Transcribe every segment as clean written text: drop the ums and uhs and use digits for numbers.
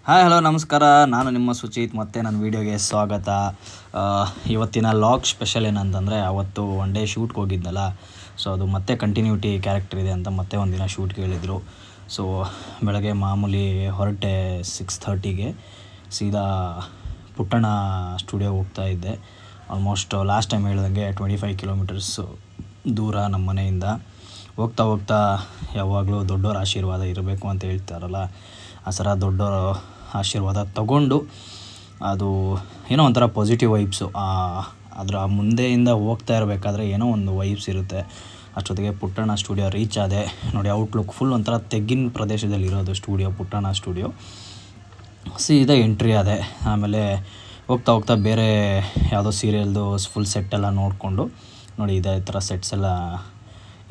Hi hello ನಮಸ್ಕಾರ, ನಾನು ನಿಮ್ಮ ಸುಚಿತ್. ಮತ್ತೆ ನನ್ನ ವೀಡಿಯೋಗೆ ಸ್ವಾಗತ. ಇವತ್ತಿನ ಲಾಗ್ ಸ್ಪೆಷಲ್ ಏನಂತಂದರೆ, ಅವತ್ತು ಒನ್ ಡೇ ಶೂಟ್ಗೆ ಹೋಗಿದ್ನಲ್ಲ, ಸೊ ಅದು ಮತ್ತೆ ಕಂಟಿನ್ಯೂಟಿ ಕ್ಯಾರೆಕ್ಟರ್ ಇದೆ ಅಂತ ಮತ್ತೆ ಒಂದಿನ ಶೂಟ್ಗೆ ಹೇಳಿದರು. ಸೊ ಬೆಳಗ್ಗೆ ಮಾಮೂಲಿ ಹೊರಟೆ 6:30ಗೆ ಸೀದಾ ಪುಟ್ಟಣ ಸ್ಟುಡಿಯೋ ಹೋಗ್ತಾ ಇದ್ದೆ. ಆಲ್ಮೋಸ್ಟ್ ಲಾಸ್ಟ್ ಟೈಮ್ ಹೇಳ್ದಂಗೆ 25 ಕಿಲೋಮೀಟರ್ಸು ದೂರ ನಮ್ಮ ಮನೆಯಿಂದ. ಹೋಗ್ತಾ ಹೋಗ್ತಾ ಯಾವಾಗಲೂ ದೊಡ್ಡವರ ಆಶೀರ್ವಾದ ಇರಬೇಕು ಅಂತ ಹೇಳ್ತಾರಲ್ಲ, ಆ ಥರ ದೊಡ್ಡವರ ಆಶೀರ್ವಾದ ತಗೊಂಡು ಅದು ಏನೋ ಒಂಥರ ಪಾಸಿಟಿವ್ ವೈಬ್ಸು. ಅದರ ಮುಂದೆಯಿಂದ ಹೋಗ್ತಾ ಇರಬೇಕಾದ್ರೆ ಏನೋ ಒಂದು ವೈಬ್ಸ್ ಇರುತ್ತೆ. ಅಷ್ಟೊತ್ತಿಗೆ ಪುಟ್ಟಣ ಸ್ಟುಡಿಯೋ ರೀಚ್ ಆದೆ. ನೋಡಿ, ಔಟ್ಲುಕ್ ಫುಲ್ ಒಂಥರ ತೆಗ್ಗಿನ ಪ್ರದೇಶದಲ್ಲಿರೋದು ಸ್ಟುಡಿಯೋ, ಪುಟ್ಟಣ ಸ್ಟುಡಿಯೋ. ಸೀದಾ ಎಂಟ್ರಿ ಆದೆ. ಆಮೇಲೆ ಹೋಗ್ತಾ ಹೋಗ್ತಾ ಬೇರೆ ಯಾವುದೋ ಸೀರಿಯಲ್ದು ಫುಲ್ ಸೆಟ್ಟೆಲ್ಲ ನೋಡಿಕೊಂಡು, ನೋಡಿ ಇದೇ ಥರ ಸೆಟ್ಸ್ ಎಲ್ಲ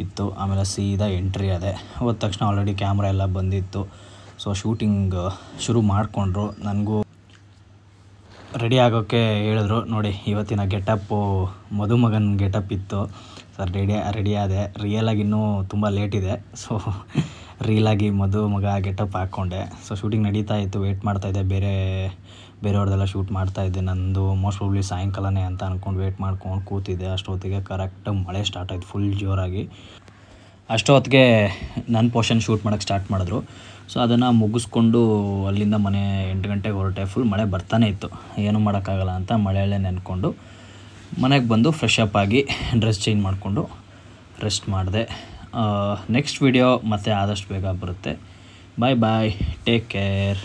ಇತ್ತು. ಆಮೇಲೆ ಸೀದಾ ಎಂಟ್ರಿ ಆದೆ. ಹೋದ ತಕ್ಷಣ ಆಲ್ರೆಡಿ ಕ್ಯಾಮ್ರಾ ಎಲ್ಲ ಬಂದಿತ್ತು. ಸೊ ಶೂಟಿಂಗ್ ಶುರು ಮಾಡಿಕೊಂಡ್ರು. ನನಗೂ ರೆಡಿ ಆಗೋಕ್ಕೆ ಹೇಳಿದ್ರು. ನೋಡಿ, ಇವತ್ತಿನ ಗೆಟಪ್ಪು ಮದುಮಗನ ಗೆಟಪ್ ಇತ್ತು. ಸರ್ ರೆಡಿ ಆದೆ. ರಿಯಲಾಗಿ ಇನ್ನೂ ತುಂಬ ಲೇಟ್ ಇದೆ. ಸೊ ರೀಲಾಗಿ ಮದುಮಗ ಗೆಟಪ್ ಹಾಕ್ಕೊಂಡೆ. ಸೊ ಶೂಟಿಂಗ್ ನಡೀತಾ ಇತ್ತು, ವೆಯ್ಟ್ ಮಾಡ್ತಾಯಿದ್ದೆ. ಬೇರೆಯವ್ರದ್ದೆಲ್ಲ ಶೂಟ್ ಮಾಡ್ತಾಯಿದ್ದೆ. ನಂದು ಮೋಸ್ಟ್ ಪ್ರಾಬಬ್ಲಿ ಸಾಯಂಕಾಲನೇ ಅಂತ ಅಂದ್ಕೊಂಡು ವೆಯ್ಟ್ ಮಾಡ್ಕೊಂಡು ಕೂತಿದ್ದೆ. ಅಷ್ಟೊತ್ತಿಗೆ ಕರೆಕ್ಟಾಗಿ ಮಳೆ ಸ್ಟಾರ್ಟ್ ಆಯಿತು, ಫುಲ್ ಜೋರಾಗಿ. ಅಷ್ಟೊತ್ತಿಗೆ ನನ್ನ ಪೋರ್ಷನ್ ಶೂಟ್ ಮಾಡೋಕ್ಕೆ ಸ್ಟಾರ್ಟ್ ಮಾಡಿದ್ರು. ಸೊ ಅದನ್ನು ಮುಗಿಸ್ಕೊಂಡು ಅಲ್ಲಿಂದ ಮನೆ 8 ಗಂಟೆಗೆ ಹೊರಟೆ. ಫುಲ್ ಮಳೆ ಬರ್ತಾನೆ ಇತ್ತು, ಏನೂ ಮಾಡೋಕ್ಕಾಗಲ್ಲ ಅಂತ ಮಳೆಯಲ್ಲೇ ನೆನ್ಕೊಂಡು ಮನೆಗೆ ಬಂದು ಫ್ರೆಶ್ ಅಪ್ ಆಗಿ ಡ್ರೆಸ್ ಚೇಂಜ್ ಮಾಡಿಕೊಂಡು ರೆಸ್ಟ್ ಮಾಡಿದೆ. ನೆಕ್ಸ್ಟ್ ವಿಡಿಯೋ ಮತ್ತೆ ಆದಷ್ಟು ಬೇಗ ಬರುತ್ತೆ. ಬಾಯ್ ಬಾಯ್, ಟೇಕ್ ಕೇರ್.